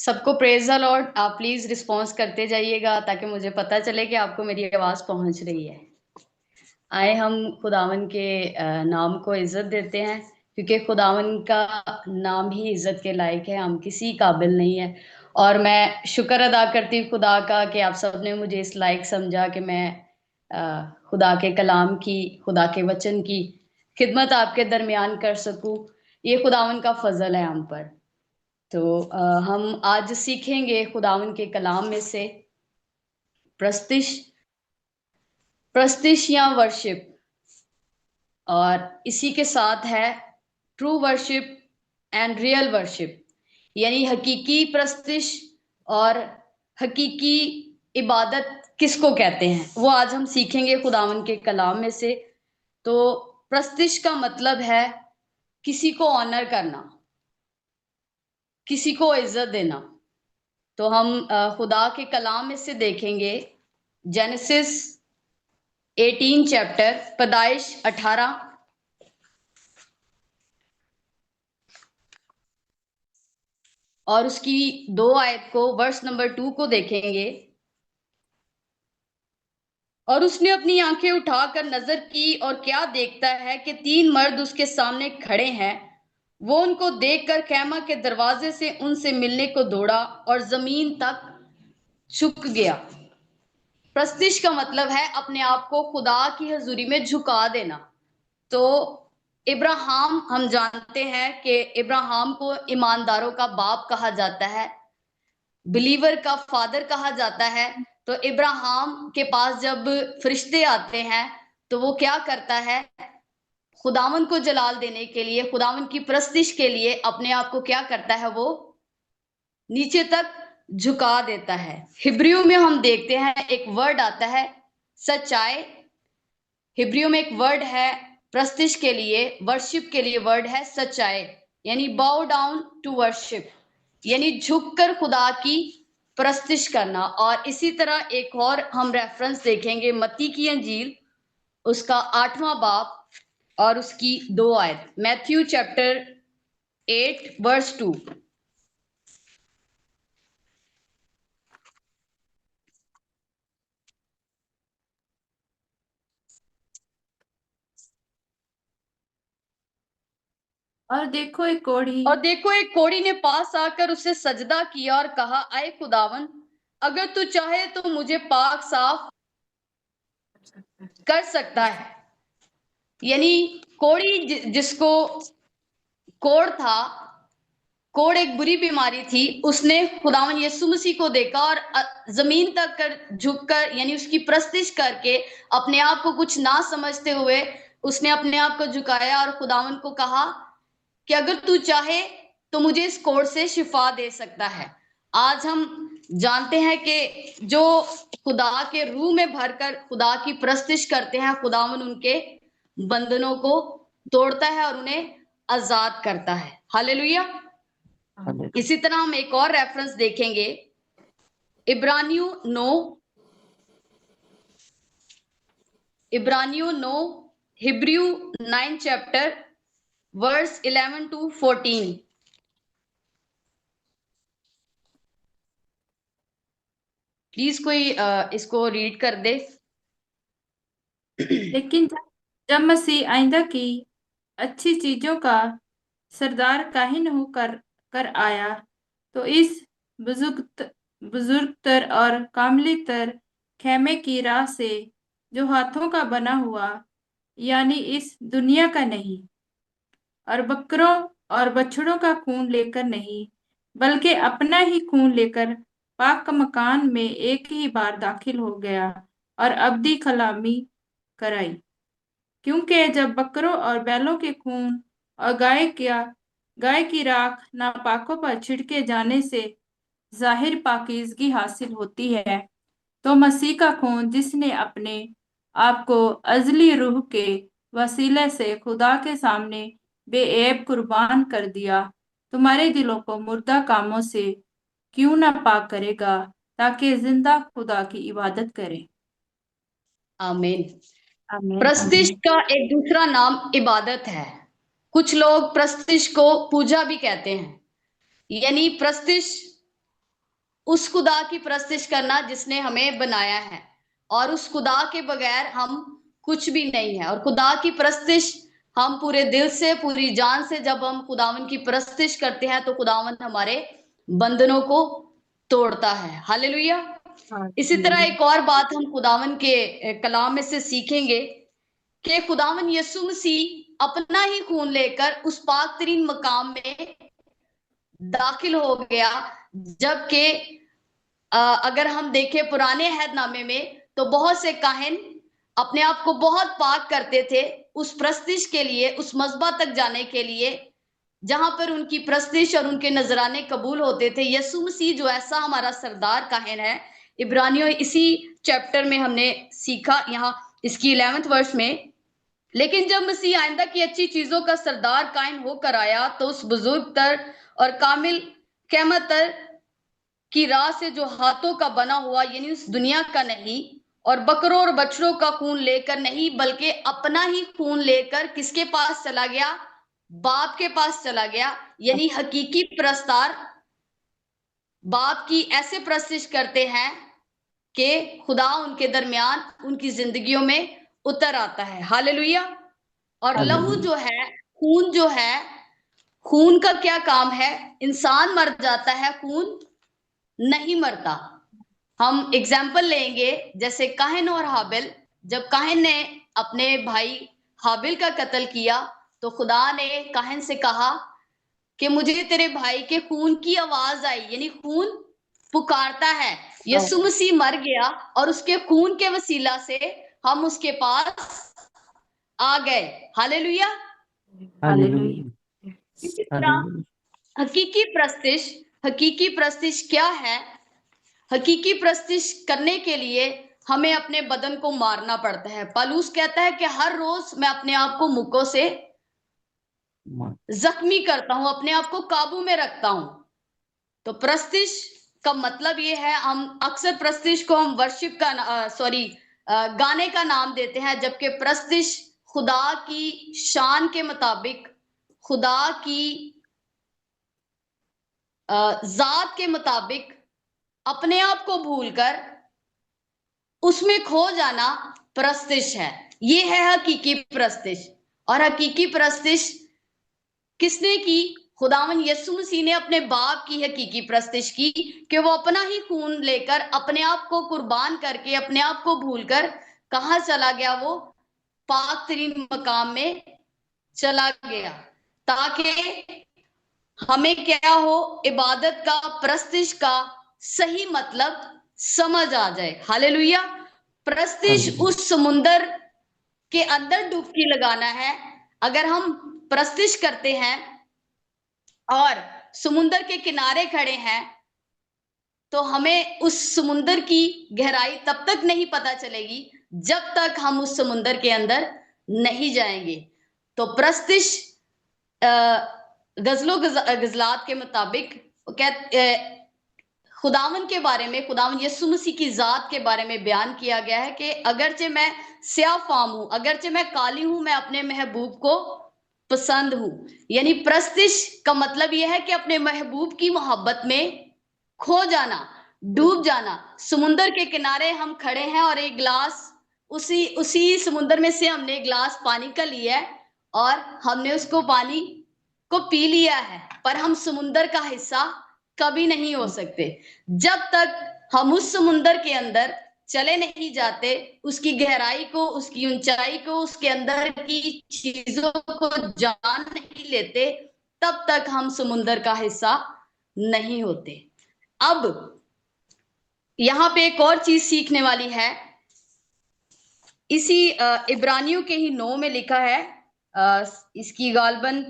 सबको praise the Lord. आप please response करते जाइएगा ताकि मुझे पता चले कि आपको मेरी आवाज पहुंच रही है। आए हम खुदावन के नाम को इज्जत देते हैं, क्योंकि खुदावन का नाम ही इज्जत के लायक है, हम किसी काबिल नहीं है। और मैं शुक्र अदा करती हूँ खुदा का कि आप सबने मुझे इस लायक समझा कि मैं खुदा के कलाम की, खुदा के वचन की खिदमत आपके दरमियान कर सकूं। ये खुदावन का फजल है हम पर। तो हम आज सीखेंगे खुदावन के कलाम में से प्रस्तिश प्रस्तिश या वर्शिप, और इसी के साथ है true worship and real worship, यानी हकीकी प्रस्तिश और हकीकी इबादत किसको कहते हैं, वो आज हम सीखेंगे खुदावन के कलाम में से। तो प्रस्तिश का मतलब है किसी को ऑनर करना, किसी को इज्जत देना। तो हम खुदा के कलाम में से देखेंगे जेनेसिस 18 चैप्टर, पैदाइश 18 और उसकी 2 आयत को, वर्स नंबर 2 को देखेंगे। और उसने अपनी आंखें उठाकर नजर की और क्या देखता है कि 3 मर्द उसके सामने खड़े हैं। वो उनको देखकर खैमा के दरवाजे से उनसे मिलने को दौड़ा और जमीन तक झुक गया। प्रस्तिश का मतलब है अपने आप को खुदा की हजूरी में झुका देना। तो इब्राहिम, हम जानते हैं कि इब्राहिम को ईमानदारों का बाप कहा जाता है, बिलीवर का फादर कहा जाता है। तो इब्राहिम के पास जब फरिश्ते आते हैं तो वो क्या करता है, खुदावन को जलाल देने के लिए, खुदावन की प्रस्तिश के लिए अपने आप को क्या करता है, वो नीचे तक झुका देता है। हिब्रियो में हम देखते हैं एक वर्ड आता है सच्चाई। हिब्रियो में एक वर्ड है प्रस्तिश के लिए, वर्शिप के लिए वर्ड है सच्चाई, यानी बाउ डाउन टू वर्शिप, यानी झुककर खुदा की प्रस्तिश करना। और इसी तरह एक और हम रेफरेंस देखेंगे मत्ती की अंजील, उसका 8वां बाब और उसकी 2 आयत, मैथ्यू चैप्टर 8 वर्स 2। और देखो एक कोढ़ी ने पास आकर उसे सजदा किया और कहा, आए खुदावन, अगर तू चाहे तो मुझे पाक साफ कर सकता है। यानी कोढ़ी, जिसको कोढ़ था, कोढ़ एक बुरी बीमारी थी, उसने खुदावन यीशु मसीह को देखा और जमीन तक कर झुककर, यानी उसकी प्रस्तिश करके, अपने आप को कुछ ना समझते हुए उसने अपने आप को झुकाया और खुदावन को कहा कि अगर तू चाहे तो मुझे इस कोढ़ से शिफा दे सकता है। आज हम जानते हैं कि जो खुदा के रूह में भरकर खुदा की प्रस्तिश करते हैं, खुदावन उनके बंधनों को तोड़ता है और उन्हें आजाद करता है। हालेलुया। इसी तरह हम एक और रेफरेंस देखेंगे, इब्रानियों 9, Hebrew 9 chapter verse 11 to 14। Please कोई इसको रीड कर दे। लेकिन जब मसीह आइंदा की अच्छी चीजों का सरदार काहिन होकर कर आया, तो इस बुजुर्ग तर और कामली तर खेमे की राह से, जो हाथों का बना हुआ, यानी इस दुनिया का नहीं, और बकरों और बछड़ों का खून लेकर नहीं, बल्कि अपना ही खून लेकर पाक मकान में एक ही बार दाखिल हो गया और अब्दी कलामी कराई। क्योंकि जब बकरों और बैलों के खून और गाय की राख नापाकों पर छिड़के जाने से जाहिर पाकीज़गी हासिल होती है, तो मसीह का खून, जिसने अपने आप को अजली रूह के वसीले से खुदा के सामने बेऐब कुर्बान कर दिया, तुम्हारे दिलों को मुर्दा कामों से क्यों ना पाक करेगा, ताकि जिंदा खुदा की इबादत करें। आमीन। आमीन। प्रस्तिश का एक दूसरा नाम इबादत है। कुछ लोग प्रस्तिश को पूजा भी कहते हैं। यानी प्रस्तिश उस खुदा की परस्तिश करना जिसने हमें बनाया है, और उस खुदा के बगैर हम कुछ भी नहीं है। और खुदा की परस्तिश हम पूरे दिल से, पूरी जान से जब हम खुदावन की परस्तिश करते हैं तो खुदावन हमारे बंधनों को तोड़ता है। हालेलुया। इसी तरह एक और बात हम खुदावन के कलाम में से सीखेंगे कि खुदावन यीशु मसीह अपना ही खून लेकर उस पाक तरीन मकाम में दाखिल हो गया। जबकि अगर हम देखें पुराने अहदनामे में तो बहुत से काहिन अपने आप को बहुत पाक करते थे उस प्रस्तिश के लिए, उस मज़बा तक जाने के लिए जहां पर उनकी प्रस्तिश और उनके नजराने कबूल होते थे। यीशु मसीह जो ऐसा हमारा सरदार काहिन है, इब्रानियों इसी चैप्टर में हमने सीखा, यहाँ इसकी 11th वर्ष में। लेकिन जब मसीह आइंदा की अच्छी चीजों का सरदार कायम होकर आया तो उस बुजुर्ग तर और कामिल क़यामत तर की राह से जो हाथों का बना हुआ, यानी उस दुनिया का नहीं, और बकरों और बछड़ों का खून लेकर नहीं, बल्कि अपना ही खून लेकर किसके पास चला गया? बाप के पास चला गया। यानी हकीकी प्रस्तार बाप की ऐसे प्रस्तिश करते हैं कि खुदा उनके दरमियान, उनकी जिंदगियों में उतर आता है। हालेलुया। और लहू जो है, खून जो है, खून का क्या काम है? इंसान मर जाता है, खून नहीं मरता। हम एग्जाम्पल लेंगे, जैसे काहिन और हाबिल। जब काहिन ने अपने भाई हाबिल का कत्ल किया तो खुदा ने काहिन से कहा कि मुझे तेरे भाई के खून की आवाज आई, यानी खून पुकारता है। यीशु मसीह मर गया और उसके खून के वसीला से हम उसके पास आ गए। हालेलुया। हालेलुया। इसी तरह हकीकी प्रस्तिश क्या है? हकीकी प्रस्तिश करने के लिए हमें अपने बदन को मारना पड़ता है। पौलुस कहता है कि हर रोज मैं अपने आप को मुक्कों से जख्मी करता हूं, अपने आप को काबू में रखता हूं। तो प्रस्तिश का मतलब ये है, हम अक्सर प्रस्तिश को हम वर्शिप का गाने का नाम देते हैं, जबकि प्रस्तिश खुदा की शान के मुताबिक, खुदा की जात के मुताबिक अपने आप को भूलकर उसमें खो जाना प्रस्तिश है। ये है हकीकी प्रस्तिश। और हकीकी प्रस्तिश किसने की? खुदावन यीशु मसीह ने अपने बाप की हकीकी प्रस्तिश की कि वो अपना ही खून लेकर, अपने आप को कुर्बान करके, अपने आप को भूलकर कहां चला गया? वो पाक तरीन मकाम में चला गया, ताकि हमें क्या हो? इबादत का, प्रस्तिश का सही मतलब समझ आ जाए। हालेलुया। प्रस्तिश उस समुंदर के अंदर डुबकी लगाना है। अगर हम प्रस्तिश करते हैं और समुंदर के किनारे खड़े हैं तो हमें उस समुंदर की गहराई तब तक नहीं पता चलेगी जब तक हम उस समुंदर के अंदर नहीं जाएंगे। तो प्रस्तिश गजलात के मुताबिक खुदावन के बारे में, खुदावन यीशु मसीह की जात के बारे में बयान किया गया है कि अगरचे मैं स्याह फाम हूं, अगरचे मैं काली हूं, मैं अपने महबूब को पसंद हूं। यानी प्रस्तिश का मतलब यह है कि अपने महबूब की मोहब्बत में खो जाना, डूब जाना। समुंदर के किनारे हम खड़े हैं और एक गिलास, उसी उसी समुंदर में से हमने एक गिलास पानी का लिया है और हमने उसको पानी को पी लिया है, पर हम समुंदर का हिस्सा कभी नहीं हो सकते जब तक हम उस समुंदर के अंदर चले नहीं जाते, उसकी गहराई को, उसकी ऊंचाई को, उसके अंदर की चीजों को जान नहीं लेते, तब तक हम समुंदर का हिस्सा नहीं होते। अब यहां पे एक और चीज सीखने वाली है। इसी इब्रानियों के ही 9 में लिखा है, इसकी गालबन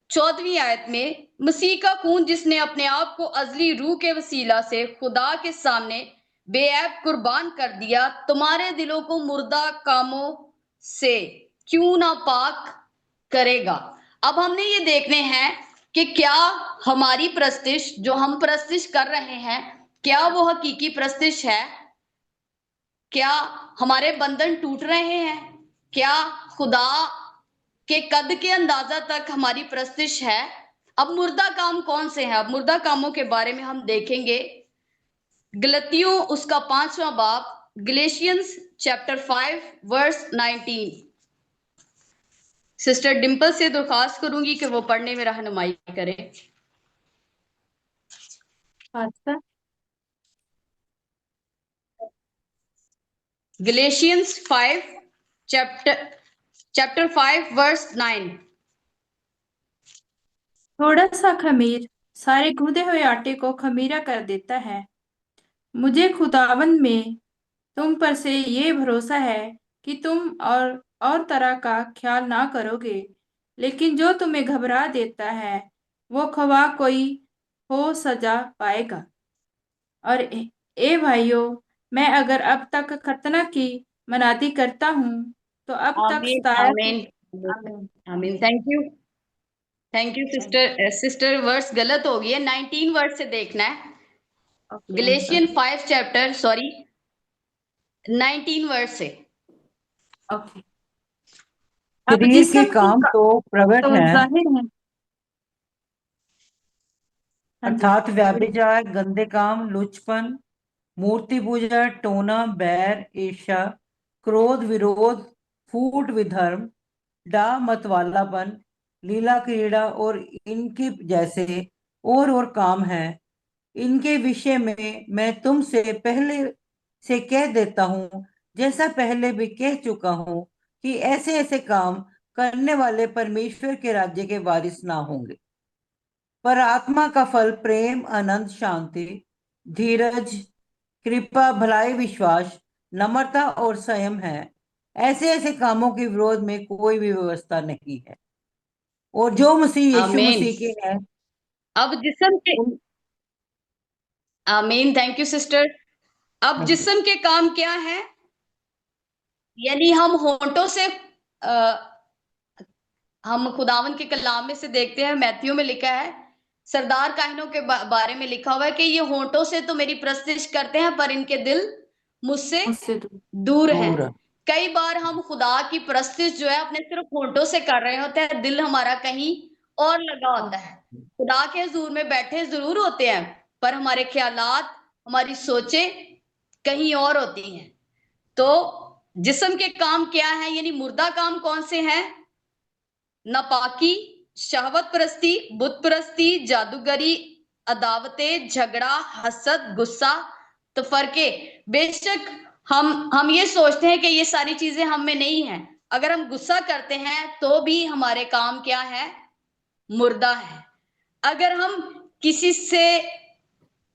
14वीं आयत में, मसीह का खून जिसने अपने आप को अजली रूह के वसीला से खुदा के सामने बेऐब कुर्बान कर दिया, तुम्हारे दिलों को मुर्दा कामों से क्यों ना पाक करेगा। अब हमने ये देखने हैं कि क्या हमारी प्रस्तिश, जो हम प्रस्तिश कर रहे हैं, क्या वो हकीकी प्रस्तिश है? क्या हमारे बंधन टूट रहे हैं? क्या खुदा के कद के अंदाजा तक हमारी प्रस्तिश है? अब मुर्दा काम कौन से हैं? अब मुर्दा कामों के बारे में हम देखेंगे। गलतियों उसका 5वां बाब, Galatians chapter 5 verse 19। Sister Dimple से दरखास्त करूंगी कि वो पढ़ने में रहनुमाई करें। अच्छा, गलेशियंस 5 चैप्टर 5 वर्स 9। थोड़ा सा खमीर सारे गूंदे हुए आटे को खमीरा कर देता है। मुझे खुदावंद में तुम पर से ये भरोसा है कि तुम और तरह का ख्याल ना करोगे, लेकिन जो तुम्हें घबरा देता है वो खवा कोई हो सजा पाएगा। और ए भाइयों, मैं अगर अब तक खतना की मनाती करता हूँ तो अब तक आमीन सताया। आमीन आमीन आमीन। आमीन। Thank you sister. Sister verse गलत हो गई है, 19 वर्स से देखना है। Okay, I am Galatians sorry. 5 chapter, sorry 19 verse से। ओके। अब शरीर के जिस्म की काम तो प्रकट तो हैं, जाहिर है। हाँ जी। अर्थात व्यभिचार, गंदे काम, लुचपन, मूर्ति पूजा, टोना, बैर, ईर्ष्या, क्रोध, विरोध, फूट, विधर्म, डाह, मतवालापन, लीला क्रीड़ा और इनके जैसे और काम हैं। इनके विषय में मैं तुमसे पहले से कह देता हूँ, जैसा पहले भी कह चुका हूँ, कि ऐसे ऐसे काम करने वाले परमेश्वर के राज्य के वारिस ना होंगे। पर आत्मा का फल प्रेम, आनंद, शांति, धीरज, कृपा, भलाई, विश्वास, नम्रता और संयम है। ऐसे ऐसे कामों के विरोध में कोई भी व्यवस्था नहीं है। और जो मसीह यीशु आमीन। मसीह के हैं अब जिस्म के, उन। आमीन, थैंक यू सिस्टर। अब हाँ जी। जिस्म के काम क्या है? यानी हम होंठों से हम खुदावन के कलाम में से देखते हैं, मैथ्यू में लिखा है, सरदार काहिनों के बारे में लिखा हुआ है कि ये होंठों से तो मेरी प्रस्तिश करते हैं पर इनके दिल मुझसे मुझसे दूर। दूर है। दूर। कई बार हम खुदा की प्रस्तिश जो है अपने सिर्फ होंठों से कर रहे होते हैं, दिल हमारा कहीं और लगा होता है। खुदा के हुजूर में बैठे जरूर होते हैं पर हमारे ख्यालात, हमारी सोचे कहीं और होती हैं। तो जिस्म के काम क्या है? यानी मुर्दा काम कौन से हैं? नापाकी, शहवत परस्ती, बुत परस्ती, जादूगरी, अदावतें, झगड़ा, हसद, गुस्सा, तफरके। बेशक हम ये सोचते हैं कि ये सारी चीजें हम में नहीं है। अगर हम गुस्सा करते हैं तो भी हमारे काम क्या है? मुर्दा है। अगर हम किसी से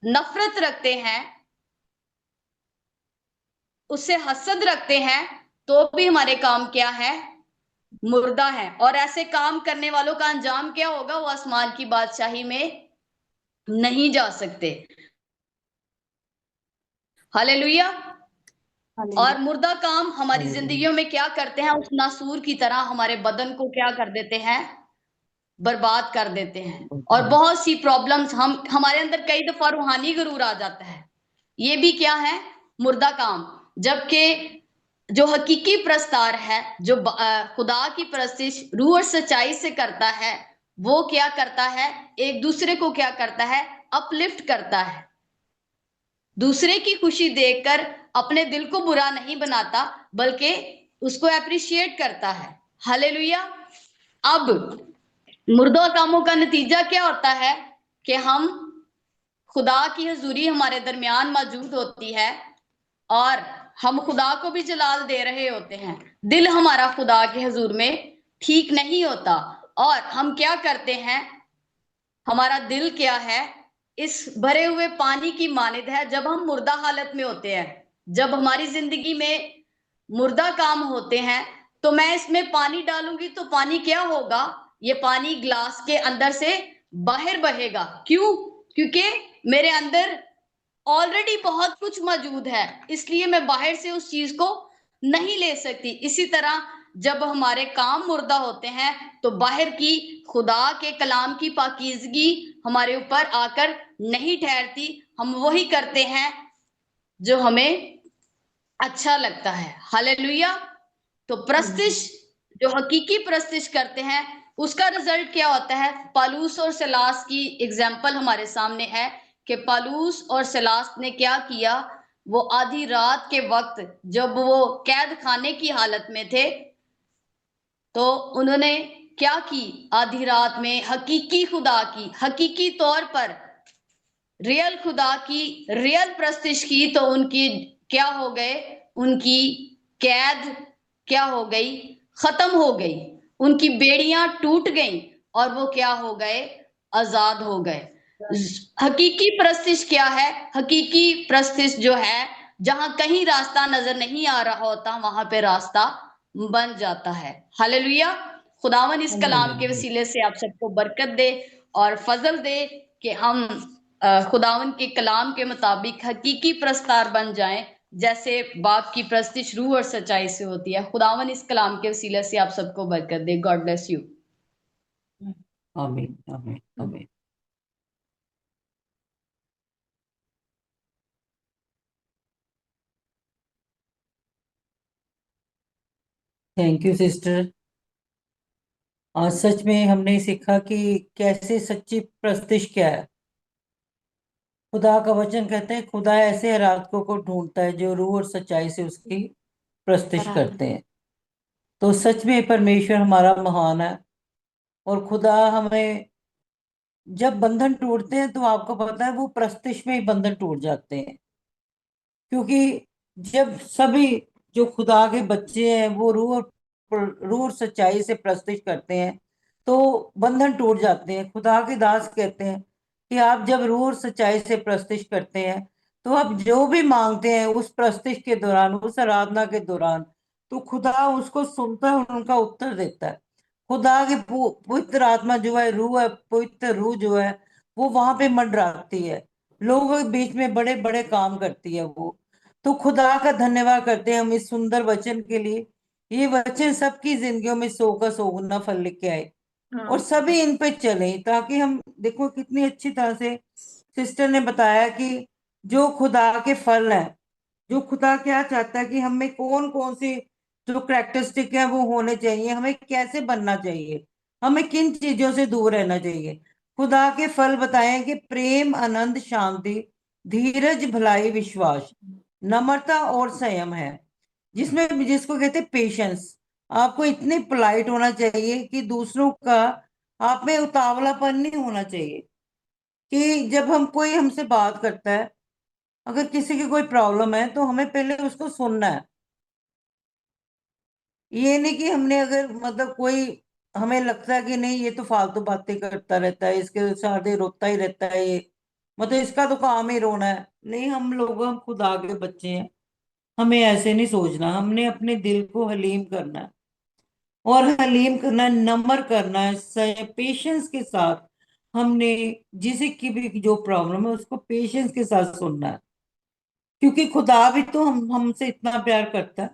नफरत रखते हैं, उससे हसद रखते हैं, तो भी हमारे काम क्या है? मुर्दा है। और ऐसे काम करने वालों का अंजाम क्या होगा? वो आसमान की बादशाही में नहीं जा सकते। हालेलुया। और मुर्दा काम हमारी जिंदगियों में क्या करते हैं? उस नासूर की तरह हमारे बदन को क्या कर देते हैं? बर्बाद कर देते हैं। और बहुत सी प्रॉब्लम्स, हम हमारे अंदर कई दफा रूहानी गुरूर आ जाता है। ये भी क्या है? मुर्दा काम। जबकि जो हकीकी प्रस्तार है, जो खुदा की प्रस्तिश रूह और सच्चाई से करता है, वो क्या करता है? एक दूसरे को क्या करता है? अपलिफ्ट करता है। दूसरे की खुशी देखकर अपने दिल को बुरा नहीं बनाता, बल्कि उसको अप्रिशिएट करता है। हालेलुया। अब मुर्दा कामों का नतीजा क्या होता है? कि हम, खुदा की हजूरी हमारे दरमियान मौजूद होती है और हम खुदा को भी जलाल दे रहे होते हैं। दिल हमारा खुदा के हजूर में ठीक नहीं होता। और हम क्या करते हैं? हमारा दिल क्या है? इस भरे हुए पानी की मानिद है। जब हम मुर्दा हालत में होते हैं, जब हमारी जिंदगी में मुर्दा काम होते हैं, तो मैं इसमें पानी डालूंगी तो पानी क्या होगा? ये पानी ग्लास के अंदर से बाहर बहेगा। क्यों? क्योंकि मेरे अंदर ऑलरेडी बहुत कुछ मौजूद है, इसलिए मैं बाहर से उस चीज को नहीं ले सकती। इसी तरह जब हमारे काम मुर्दा होते हैं तो बाहर की खुदा के कलाम की पाकीज़गी हमारे ऊपर आकर नहीं ठहरती। हम वही करते हैं जो हमें अच्छा लगता है। हालेलुया। तो प्रस्तिश, जो हकीकी प्रस्तिश करते हैं, उसका रिजल्ट क्या होता है? पालूस और सिलास की एग्जाम्पल हमारे सामने है कि पालूस और सिलास ने क्या किया, वो आधी रात के वक्त जब वो कैद खाने की हालत में थे, तो उन्होंने क्या की, आधी रात में हकीकी खुदा की, हकीकी तौर पर रियल खुदा की रियल प्रस्तिश की, तो उनकी क्या हो गए, उनकी कैद क्या हो गई, खत्म हो गई, उनकी बेड़ियां टूट गईं और वो क्या हो गए, आजाद हो गए। हकीकी प्रस्तिश क्या है? हकीकी प्रस्तिश जो है, जहां कहीं रास्ता नजर नहीं आ रहा होता वहां पे रास्ता बन जाता है। हालेलुया। खुदावन इस कलाम के वसीले से आप सबको बरकत दे और फजल दे कि हम खुदावन के कलाम के मुताबिक हकीकी प्रस्तार बन जाएं, जैसे बाप की प्रस्तिश रूह और सच्चाई से होती है। खुदावन इस कलाम के वसीले से आप सबको बरकत दे। God bless you. आमीन आमीन आमीन। Thank you sister. आज सच में हमने सीखा कि कैसे सच्ची प्रस्तिश क्या है। खुदा का वचन कहते हैं खुदा ऐसे आराधकों को ढूंढता है जो रूह और सच्चाई से उसकी प्रस्तिश करते हैं। तो सच में परमेश्वर हमारा महान है। और खुदा हमें जब बंधन टूटते हैं तो आपको पता है वो प्रस्तिश में ही बंधन टूट जाते हैं। क्योंकि जब सभी जो खुदा के बच्चे हैं वो रूह और सच्चाई से प्रस्तिश करते हैं तो बंधन टूट जाते हैं। खुदा के दास कहते हैं कि आप जब रूह और सच्चाई से प्रस्तिश करते हैं तो आप जो भी मांगते हैं उस प्रस्तिश के दौरान, उस आराधना के दौरान, तो खुदा उसको सुनता है और उनका उत्तर देता है। खुदा की पवित्र आत्मा जो है, रूह है, पवित्र रूह जो है, वो वहां पे मंडराती है, लोगों के बीच में बड़े बड़े काम करती है वो। तो खुदा का धन्यवाद करते हैं हम इस सुंदर वचन के लिए। ये वचन सबकी जिंदगियों में 100 का 100 गुना फल लेके आए और सभी इन पे चले, ताकि हम देखो कितनी अच्छी तरह से सिस्टर ने बताया कि जो खुदा के फल हैं, जो खुदा क्या चाहता है कि हमें कौन कौन सी जो करेक्टरिस्टिक है वो होने चाहिए, हमें कैसे बनना चाहिए, हमें किन चीजों से दूर रहना चाहिए। खुदा के फल बताएं कि प्रेम, आनंद, शांति, धीरज, भलाई, विश्वास, नम्रता और संयम है, जिसमें जिसको कहते हैं पेशेंस। आपको इतने पोलाइट होना चाहिए कि दूसरों का आप में उतावलापन नहीं होना चाहिए। कि जब हम कोई हमसे बात करता है, अगर किसी की कोई प्रॉब्लम है तो हमें पहले उसको सुनना है। ये नहीं कि हमने अगर मतलब कोई हमें लगता है कि नहीं ये तो फालतू बातें करता रहता है, इसके साथ ही रोता ही रहता है, ये मतलब इसका तो काम ही रोना है। नहीं, हम खुदा के बच्चे हैं, हमें ऐसे नहीं सोचना। हमने अपने दिल को हलीम करना है, और हलीम करना है, नम्र करना है, पेशेंस के साथ। हमने जिसे की भी जो प्रॉब्लम है उसको पेशेंस के साथ सुनना है। क्योंकि खुदा भी तो हमसे इतना प्यार करता है।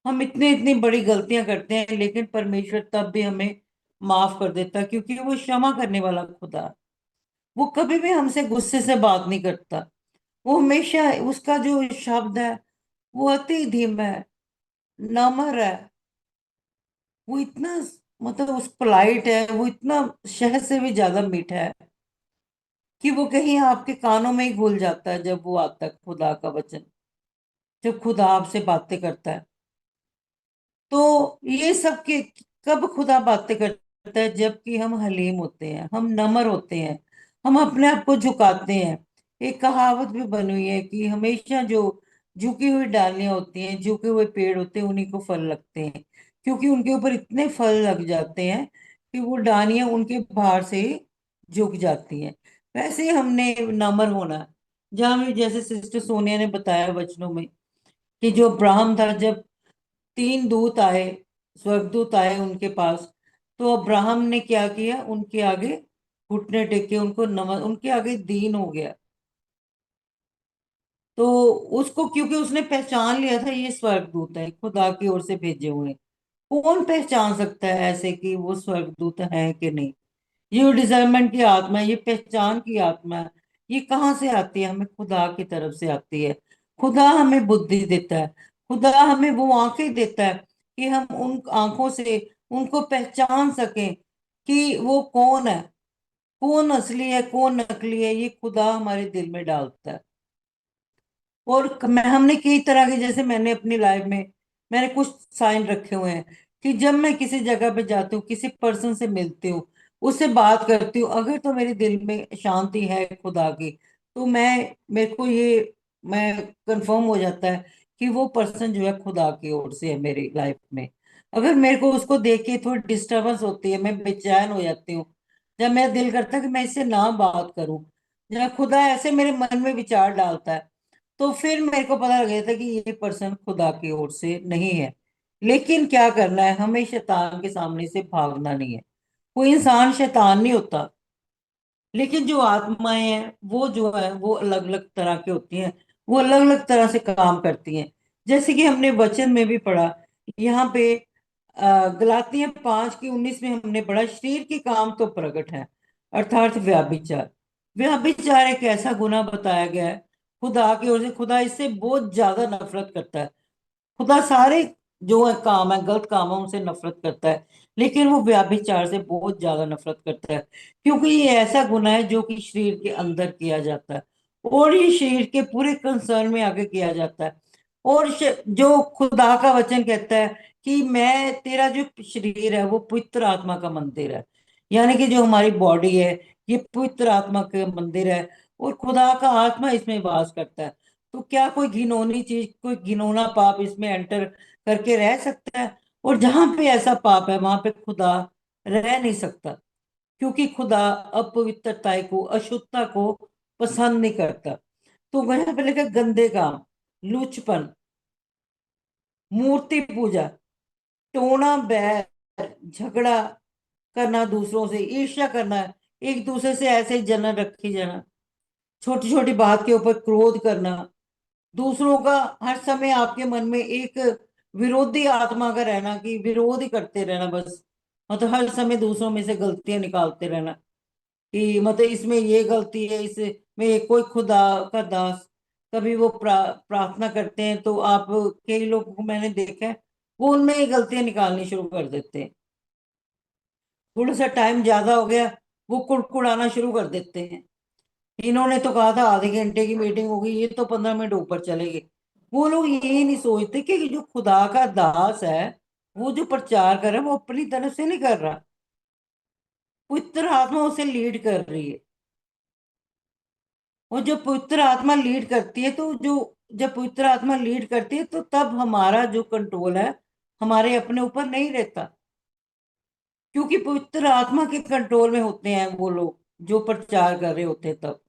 हम इतनी इतनी बड़ी गलतियां करते हैं लेकिन परमेश्वर तब भी हमें माफ कर देता है, क्योंकि वो क्षमा करने वाला खुदा है। वो कभी भी हमसे गुस्से से बात नहीं करता। वो हमेशा, उसका जो शब्द है वो अति धीमा है, नम्र है, वो इतना मतलब उस पोलाइट है, वो इतना शहद से भी ज्यादा मीठा है कि वो कहीं आपके कानों में ही घुल जाता है जब वो आता है खुदा का वचन, जब खुदा आपसे बातें करता है। तो ये सब के कब खुदा बातें करता है? जबकि हम हलीम होते हैं, हम नम्र होते हैं, हम अपने आप को झुकाते हैं। एक कहावत भी बनी हुई है कि हमेशा जो झुकी हुई डालियां होती हैं, झुके हुए पेड़ होते हैं, उन्हीं को फल लगते हैं। क्योंकि उनके ऊपर इतने फल लग जाते हैं कि वो डालियां उनके भार से ही झुक जाती हैं। वैसे ही हमने नम्र होना है। जहां भी जैसे सिस्टर सोनिया ने बताया वचनों में कि जो अब्राहम था, जब 3 दूत आए, स्वर्गदूत आए उनके पास, तो अब्राहम ने क्या किया, उनके आगे घुटने टेके, उनको उनके आगे दीन हो गया। तो उसको, क्योंकि उसने पहचान लिया था ये स्वर्गदूत है, खुदा की ओर से भेजे हुए हैं। कौन पहचान सकता है ऐसे कि वो स्वर्गदूत है कि नहीं? ये डिजर्नमेंट की आत्मा है, ये पहचान की आत्मा है। ये कहाँ से आती है? हमें खुदा की तरफ से आती है। खुदा हमें बुद्धि देता है, खुदा हमें वो आंखें देता है कि हम उन आंखों से उनको पहचान सकें कि वो कौन है, कौन असली है कौन नकली है, ये खुदा हमारे दिल में डालता है। और हमने कई तरह के, जैसे मैंने अपनी लाइफ में मैंने कुछ साइन रखे हुए हैं कि जब मैं किसी जगह पे जाती हूँ, किसी पर्सन से मिलती हूँ, उससे बात करती हूँ, अगर तो मेरे दिल में शांति है खुदा की, तो मेरे को ये मैं कंफर्म हो जाता है कि वो पर्सन जो है खुदा की ओर से है मेरी लाइफ में। अगर मेरे को उसको देख के थोड़ी डिस्टरबेंस होती है, मैं बेचैन हो जाती हूँ, जब मेरा दिल करता है कि मैं इससे ना बात करूं, जब खुदा ऐसे मेरे मन में विचार डालता है, तो फिर मेरे को पता लग गया था कि ये पर्सन खुदा की ओर से नहीं है। लेकिन क्या करना है, हमें शैतान के सामने से भागना नहीं है। कोई इंसान शैतान नहीं होता, लेकिन जो आत्माएं हैं वो जो है वो अलग अलग तरह की होती हैं, वो अलग अलग तरह से काम करती हैं। जैसे कि हमने वचन में भी पढ़ा, यहाँ पे गलातियां 5:19 में हमने पढ़ा, शरीर के काम तो प्रकट है, अर्थात व्याभिचार। व्याभिचार एक ऐसा गुनाह बताया गया है खुदा की ओर से, खुदा इससे बहुत ज्यादा नफरत करता है। खुदा सारे जो है काम है, गलत काम है, उनसे नफरत करता है, लेकिन वो व्यभिचार से बहुत ज्यादा नफरत करता है, क्योंकि ये ऐसा गुनाह है जो कि शरीर के अंदर किया जाता है, और ये शरीर के पूरे कंसर्न में आगे किया जाता है। और जो खुदा का वचन कहता है कि मैं तेरा जो शरीर है वो पवित्र आत्मा का मंदिर है, यानी कि जो हमारी बॉडी है ये पवित्र आत्मा का मंदिर है, और खुदा का आत्मा इसमें वास करता है। तो क्या कोई घिनौनी चीज, कोई घिनौना पाप इसमें एंटर करके रह सकता है? और जहां पे ऐसा पाप है वहां पे खुदा रह नहीं सकता, क्योंकि खुदा अपवित्रता को, अशुद्धता को पसंद नहीं करता। तो यहाँ पे लिखा गंदे काम, लुचपन, मूर्ति पूजा, टोना बैर, झगड़ा करना दूसरों से, ईर्ष्या करना, एक दूसरे से ऐसे ही जलन रखी जाना, छोटी छोटी बात के ऊपर क्रोध करना, दूसरों का हर समय आपके मन में एक विरोधी आत्मा का रहना, कि विरोध ही करते रहना बस, मतलब हर समय दूसरों में से गलतियां निकालते रहना, कि मतलब इसमें ये गलती है, इसमें कोई खुदा का दास, कभी वो प्रार्थना करते हैं तो आप, कई लोगों को मैंने देखा है वो उनमें ही गलतियां निकालनी शुरू कर देते हैं। थोड़ा सा टाइम ज्यादा हो गया, वो कुड़कुड़ाना शुरू कर देते हैं। इन्होंने तो कहा था आधे घंटे की मीटिंग होगी, ये तो 15 मिनट ऊपर चले गए। वो लोग ये नहीं सोचते कि जो खुदा का दास है, वो जो प्रचार कर रहा है वो अपनी तरफ से नहीं कर रहा, पवित्र आत्मा उसे लीड कर रही है। और जब पवित्र आत्मा लीड करती है तो जो जब पवित्र आत्मा लीड करती है तो तब हमारा जो कंट्रोल है हमारे अपने ऊपर नहीं रहता, क्योंकि पवित्र आत्मा के कंट्रोल में होते हैं वो लोग जो प्रचार कर रहे होते हैं तब।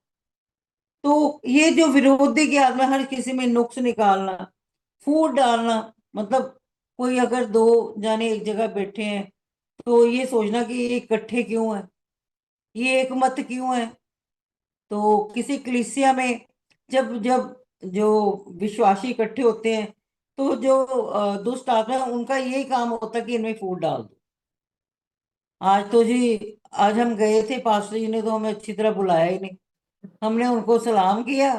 तो ये जो विरोधी की आत्मा, हर किसी में नुक्स निकालना, फूट डालना, मतलब कोई अगर दो जाने एक जगह बैठे हैं तो ये सोचना कि ये इकट्ठे क्यों है, ये एक मत क्यों है। तो किसी कलीसिया में जब जब जो विश्वासी इकट्ठे होते हैं, तो जो दुष्ट आत्मा है उनका यही काम होता है कि इनमें फूट डाल दो। आज तो जी, आज हम गए थे, पास्टर जी ने तो हमें अच्छी तरह बुलाया ही नहीं, हमने उनको सलाम किया,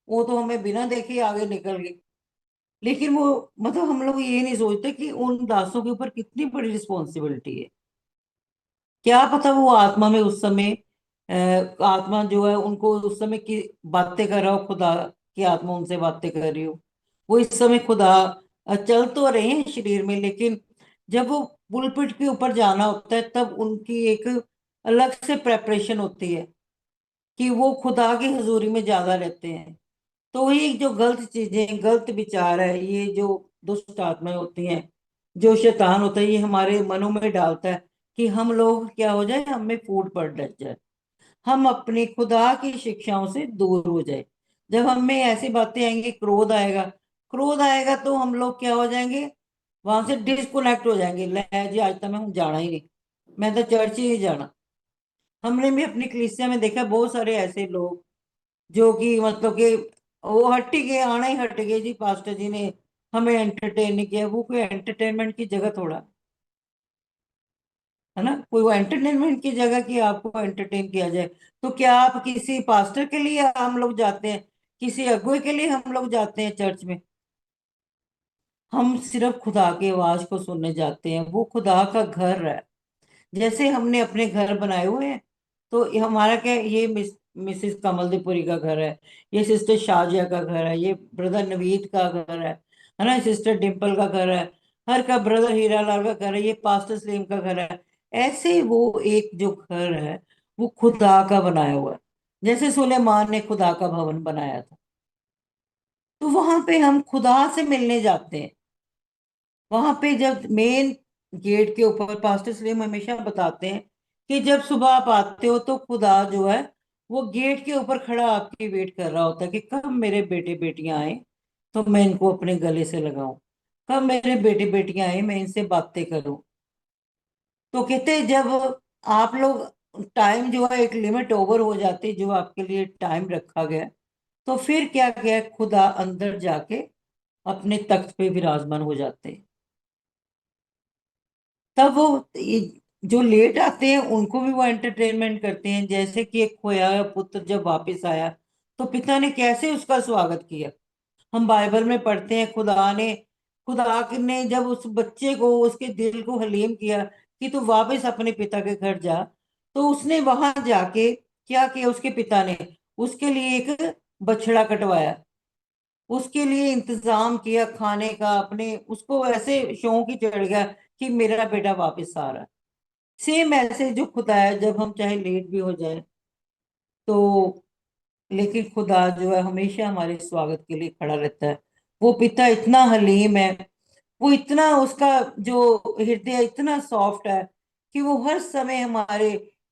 वो तो हमें बिना देखे आगे निकल गए। लेकिन वो, मतलब हम लोग ये नहीं सोचते कि उन दासों के ऊपर कितनी बड़ी रिस्पॉन्सिबिलिटी है। क्या पता वो आत्मा में उस समय आत्मा जो है उनको उस समय की बातें कर रहा हो, खुदा की आत्मा उनसे बातें कर रही हो। वो इस समय खुदा चल तो रहे हैं शरीर में, लेकिन जब वो पुलपिट के ऊपर जाना होता है तब उनकी एक अलग से प्रेपरेशन होती है कि वो खुदा की हजूरी में ज्यादा रहते हैं। तो ये जो गलत चीजें, गलत विचार है, ये जो दुष्ट आत्माएं होती हैं, जो शैतान होता है, ये हमारे मनों में डालता है कि हम लोग क्या हो जाए, हमें फूट पड़ लग जाए, हम अपने खुदा की शिक्षाओं से दूर हो जाए। जब हमें ऐसी बातें आएंगी, क्रोध आएगा, क्रोध आएगा तो हम लोग क्या हो जाएंगे, वहां से डिस्कनेक्ट हो जाएंगे, ले जी आज तक मैं हूँ जाना ही नहीं, मैं तो चर्च ही नहीं जाना। हमने भी अपनी कलीसिया में देखा बहुत सारे ऐसे लोग जो कि मतलब कि वो हट ही गए, आना ही हट गए जी, पास्टर जी ने हमें एंटरटेन नहीं किया। वो कोई एंटरटेनमेंट की जगह थोड़ा है ना, कोई वो एंटरटेनमेंट की जगह कि आपको एंटरटेन किया जाए। तो क्या आप किसी पास्टर के लिए हम लोग जाते हैं, किसी अगुए के लिए हम लोग जाते हैं चर्च में? हम सिर्फ खुदा की आवाज को सुनने जाते हैं, वो खुदा का घर है। जैसे हमने अपने घर बनाए हुए हैं, तो ये हमारा क्या है, ये मिसेस कमलदीपुरी का घर है, ये सिस्टर शाजिया का घर है, ये ब्रदर नवीद का घर है ना, सिस्टर डिम्पल का घर है, हर का ब्रदर हीरालाल का घर है, ये पास्टर सलीम का घर है। ऐसे वो एक जो घर है वो खुदा का बनाया हुआ है, जैसे सुलेमान ने खुदा का भवन बनाया था। तो वहां पे हम खुदा से मिलने जाते हैं। वहां पे जब मेन गेट के ऊपर पास्टर सलीम हमेशा बताते हैं कि जब सुबह आप आते हो तो खुदा जो है वो गेट के ऊपर खड़ा आपकी वेट कर रहा होता है कि कब मेरे बेटे बेटियां आए तो मैं इनको अपने गले से लगाऊं, कब मेरे बेटे बेटियां आए मैं इनसे बातें करूं। तो कहते हैं जब आप लोग टाइम जो है एक लिमिट ओवर हो जाती है जो आपके लिए टाइम रखा गया है, तो फिर क्या किया, खुदा अंदर जाके अपने तख्त पे विराजमान हो जाते हैं। तब वो जो लेट आते हैं उनको भी वो एंटरटेनमेंट करते हैं, जैसे कि एक खोया हुआ पुत्र जब वापस आया तो पिता ने कैसे उसका स्वागत किया। हम बाइबल में पढ़ते हैं खुदा ने जब उस बच्चे को उसके दिल को हलीम किया कि तू वापस अपने पिता के घर जा, तो उसने वहां जाके क्या किया, उसके पिता ने उसके लिए एक बछड़ा कटवाया, उसके लिए इंतजाम किया खाने का, अपने उसको ऐसे शौक ही चढ़ गया कि मेरा बेटा वापस आ रहा है। सेम ऐसे जो खुदा है, जब हम चाहे लेट भी हो जाए तो, लेकिन खुदा जो है हमेशा हमारे स्वागत के लिए खड़ा रहता है। वो पिता इतना हलीम है, वो इतना उसका जो हृदय इतना सॉफ्ट है कि वो हर समय हमारे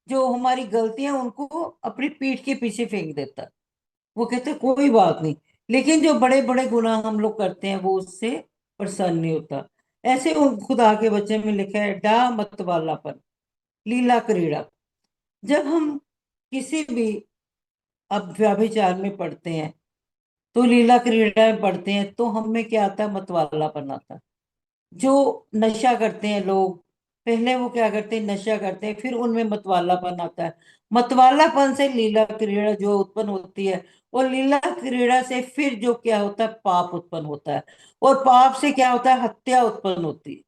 जो हमारी गलतियां उनको अपनी पीठ के पीछे फेंक देता है। वो कहते हैं कोई बात नहीं, लेकिन जो बड़े बड़े गुनाह हम लोग करते हैं वो उससे प्रसन्न नहीं होता। ऐसे उन खुदा के बच्चे में लिखा है डा मतवालापन, लीला क्रीड़ा। जब हम किसी भी अब व्यभिचार में पढ़ते हैं तो लीला क्रीड़ा में पढ़ते हैं तो हमें क्या आता है, मतवालापन आता है। जो नशा करते हैं लोग, पहले वो क्या करते हैं, नशा करते हैं, फिर उनमें मतवालापन आता है। मतवालापन से लीला क्रीड़ा जो उत्पन्न होती है, और लीला क्रीड़ा से फिर जो क्या होता है, पाप उत्पन्न होता है, और पाप से क्या होता है, हत्या उत्पन्न होती है।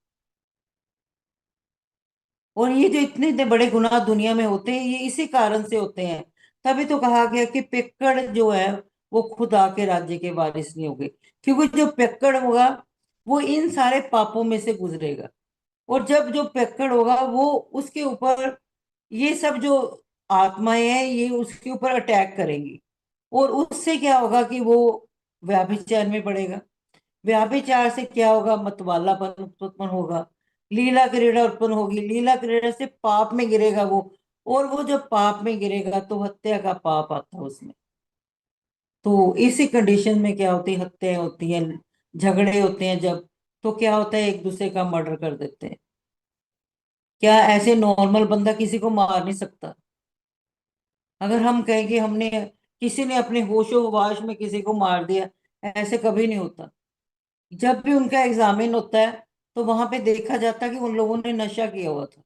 और ये जो इतने इतने बड़े गुनाह दुनिया में होते हैं ये इसी कारण से होते हैं। तभी तो कहा गया कि पियक्कड़ जो है वो खुदा के राज्य के वारिस नहीं होंगे, क्योंकि जो पियक्कड़ होगा वो इन सारे पापों में से गुजरेगा। और जब जो पियक्कड़ होगा वो उसके ऊपर ये सब जो आत्माएं हैं ये उसके ऊपर अटैक करेंगी, और उससे क्या होगा कि वो व्याभिचार में पड़ेगा। व्याभिचार से क्या होगा, मतवालापन उत्पन्न होगा, लीला क्रीड़ा उत्पन्न होगी, लीला क्रीड़ा से पाप में गिरेगा वो, और वो जब पाप में गिरेगा तो हत्या का पाप आता है उसमें। तो इसी कंडीशन में क्या होती है, हत्याएं होती हैं, झगड़े होते हैं जब, तो क्या होता है, एक दूसरे का मर्डर कर देते हैं। क्या ऐसे नॉर्मल बंदा किसी को मार नहीं सकता? अगर हम कहें कि हमने किसी ने अपने होशो हवास में किसी को मार दिया, ऐसे कभी नहीं होता। जब भी उनका एग्जामिन होता है तो वहां पे देखा जाता है कि उन लोगों ने नशा किया हुआ था।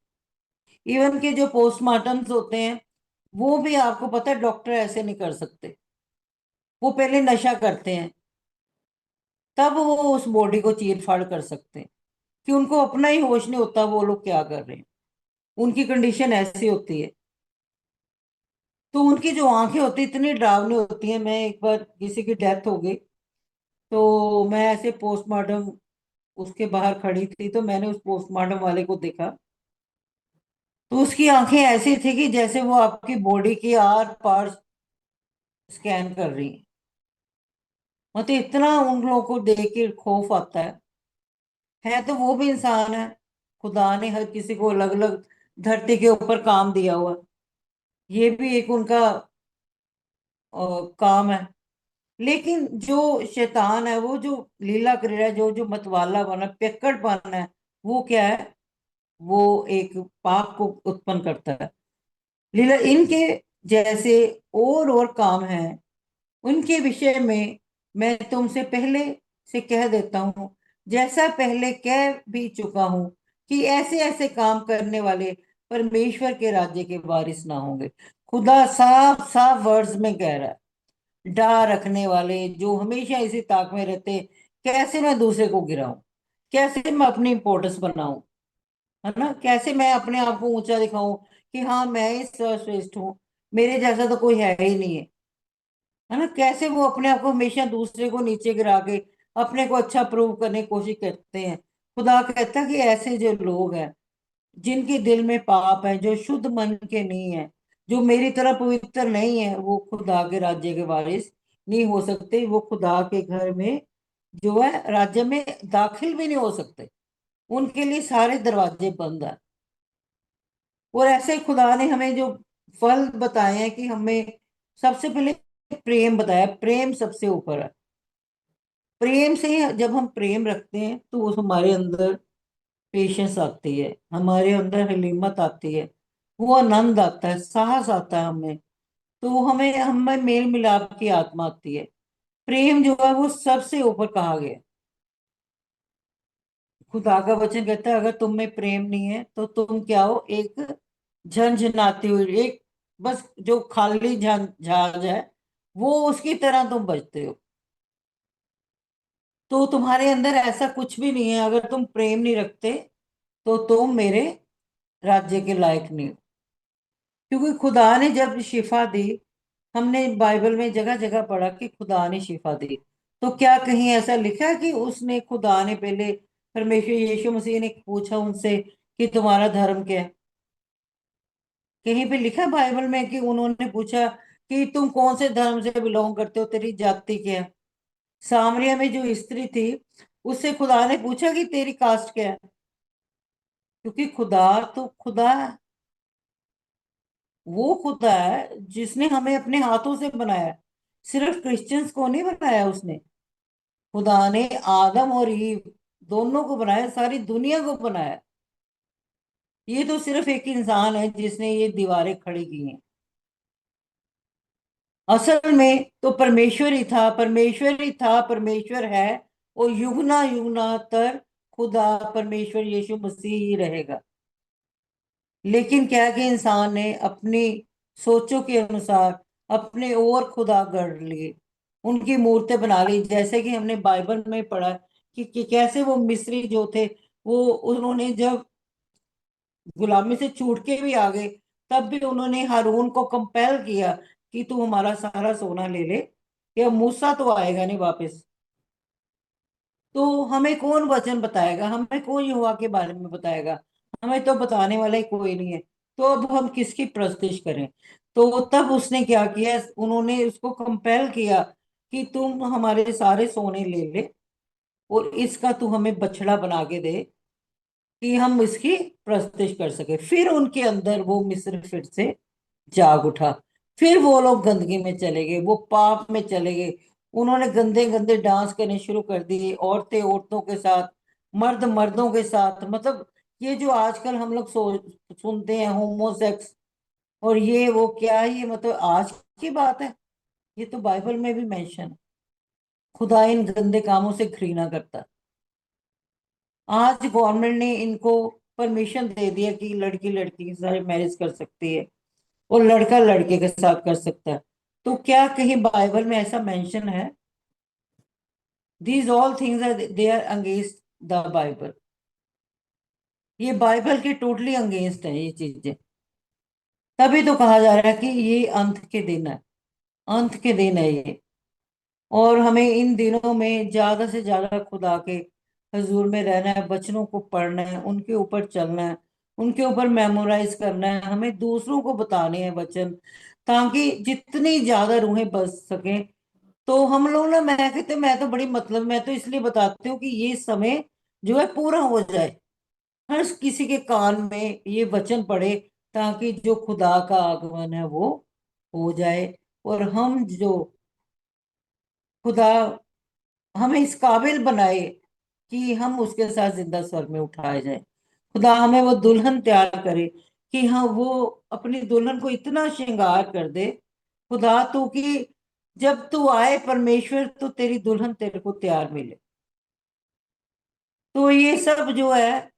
इवन के जो पोस्टमार्टम्स होते हैं वो भी आपको पता है डॉक्टर ऐसे नहीं कर सकते, वो पहले नशा करते हैं तब वो उस बॉडी को चीर फाड़ कर सकते हैं, कि उनको अपना ही होश नहीं होता वो लोग क्या कर रहे हैं। उनकी कंडीशन ऐसी होती है। तो उनकी जो आंखें होती इतनी डरावनी होती हैं। मैं एक बार किसी की डेथ हो गई तो मैं ऐसे पोस्टमार्टम उसके बाहर खड़ी थी, तो मैंने उस पोस्टमार्टम वाले को देखा, तो उसकी आंखें ऐसी थी कि जैसे वो आपकी बॉडी की आर पार स्कैन कर रही हैं। मतलब इतना उन लोगों को देख के खौफ आता है तो वो भी इंसान है। खुदा ने हर किसी को अलग अलग धरती के ऊपर काम दिया हुआ है। ये भी एक उनका काम है। लेकिन जो शैतान है, वो जो लीला क्रीड़ा, जो मतवाला बना पियक्कड़पन है, वो क्या है, वो एक पाप को उत्पन्न करता है। लीला इनके जैसे और काम हैं, उनके विषय में मैं तुमसे पहले से कह देता हूं, जैसा पहले कह भी चुका हूं, कि ऐसे ऐसे काम करने वाले परमेश्वर के राज्य के वारिस ना होंगे। खुदा साफ साफ वर्ड्स में कह रहा है, डर रखने वाले जो हमेशा इसी ताक में रहते, कैसे मैं दूसरे को गिराऊं, कैसे मैं अपनी इंपॉर्टेंस बनाऊं, है ना। कैसे मैं अपने आप को ऊंचा दिखाऊं कि हाँ मैं ही सर्वश्रेष्ठ हूँ, मेरे जैसा तो कोई है ही नहीं है ना। कैसे वो अपने आप को हमेशा दूसरे को नीचे गिरा के अपने को अच्छा प्रूव करने की कोशिश करते हैं। खुदा कहता है कि ऐसे जो लोग हैं, जिनके दिल में पाप है, जो शुद्ध मन के नहीं है, जो मेरी तरह पवित्र नहीं है, वो खुदा के राज्य के वारिस नहीं हो सकते। वो खुदा के घर में जो है राज्य में दाखिल भी नहीं हो सकते। उनके लिए सारे दरवाजे बंद है। और ऐसे ही खुदा ने हमें जो फल बताए हैं कि हमें सबसे पहले प्रेम बताया, प्रेम सबसे ऊपर है। प्रेम से जब हम प्रेम रखते हैं तो वो हमारे अंदर पेशेंस आती है, हमारे अंदर हलीमत आती है, वो आनंद आता है, साहस आता है हमें। तो हमें हमें मेल मिलाप की आत्मा आती है। प्रेम जो है वो सबसे ऊपर कहा गया है। खुदा का वचन कहता है अगर तुम में प्रेम नहीं है तो तुम क्या हो, एक झनझनाती हुई, एक बस जो खाली जहाज है, वो उसकी तरह तुम बजते हो। तो तुम्हारे अंदर ऐसा कुछ भी नहीं है। अगर तुम प्रेम नहीं रखते तो तुम मेरे राज्य के लायक नहीं हो। क्योंकि खुदा ने जब शिफा दी, हमने बाइबल में जगह जगह पढ़ा कि खुदा ने शिफा दी, तो क्या कहीं ऐसा लिखा है कि उसने, खुदा ने पहले, परमेश्वर यीशु मसीह ने पूछा उनसे कि तुम्हारा धर्म क्या है? कहीं पे लिखा है बाइबल में कि उन्होंने पूछा कि तुम कौन से धर्म से बिलोंग करते हो, तेरी जाति क्या है? सामरिया में जो स्त्री थी, उससे खुदा ने पूछा कि तेरी कास्ट क्या है? क्योंकि खुदा तो खुदा है। वो खुदा है जिसने हमें अपने हाथों से बनाया है। सिर्फ क्रिश्चियंस को नहीं बनाया उसने। खुदा ने आदम और ईव दोनों को बनाया, सारी दुनिया को बनाया। ये तो सिर्फ एक इंसान है जिसने ये दीवारें खड़ी की हैं। असल में तो परमेश्वर ही था, परमेश्वर है, और युगना युगना तर खुदा परमेश्वर यीशु मसीह ही रहेगा। लेकिन क्या है कि इंसान ने अपनी सोचों के अनुसार अपने और खुदा गढ़ लिए, उनकी मूर्तें बना ली। जैसे कि हमने बाइबल में पढ़ा कि कैसे वो मिस्री जो थे, वो उन्होंने जब गुलामी से छूट के भी आ गए, तब भी उन्होंने हारून को कंपेल किया कि तू हमारा सारा सोना ले ले, या मूसा तो आएगा नहीं वापस। तो हमें कौन वचन बताएगा, हमें कौन यहोवा के बारे में बताएगा? हमें तो बताने वाला ही कोई नहीं है। तो अब हम किसकी प्रस्तिश करें? तो तब उसने क्या किया, उन्होंने उसको कंपेल किया कि तुम हमारे सारे सोने ले ले और इसका तू हमें बछड़ा बना के दे कि हम इसकी प्रस्तिश कर सके। फिर उनके अंदर वो मिस्र फिर से जाग उठा। फिर वो लोग गंदगी में चले गए, वो पाप में चले गए। उन्होंने गंदे गंदे डांस करने शुरू कर दिए, औरतें औरतों के साथ, मर्द मर्दों के साथ। मतलब ये जो आजकल हम लोग सुनते हैं होमोसेक्स और ये वो, क्या है ये? मतलब आज की बात है? ये तो बाइबल में भी मेंशन है। खुदा इन गंदे कामों से घृणा करता है। आज गवर्नमेंट ने इनको परमिशन दे दिया कि लड़की लड़की के साथ मैरिज कर सकती है और लड़का लड़के के साथ कर सकता है। तो क्या कहीं बाइबल में ऐसा मेंशन है? These all things are they are against the Bible. ये बाइबल के टोटली अगेंस्ट है ये चीजें। तभी तो कहा जा रहा है कि ये अंत के दिन है, अंत के दिन है ये। और हमें इन दिनों में ज्यादा से ज्यादा खुदा के हजूर में रहना है, वचनों को पढ़ना है, उनके ऊपर चलना है, उनके ऊपर मेमोराइज करना है। हमें दूसरों को बताने हैं वचन, ताकि जितनी ज्यादा रूहें बच सके। तो हम लोग ना, मैं कहते मैं तो बड़ी, मतलब मैं तो इसलिए बताती हूँ कि ये समय जो है पूरा हो जाए, हर किसी के कान में ये वचन पड़े, ताकि जो खुदा का आगमन है वो हो जाए। और हम जो, खुदा हमें इस काबिल बनाए कि हम उसके साथ जिंदा स्वर्ग में उठाए जाए। खुदा हमें वो दुल्हन तैयार करे कि हाँ, वो अपनी दुल्हन को इतना श्रृंगार कर दे, खुदा तू, कि जब तू आए परमेश्वर तो तेरी दुल्हन तेरे को तैयार मिले। तो ये सब जो है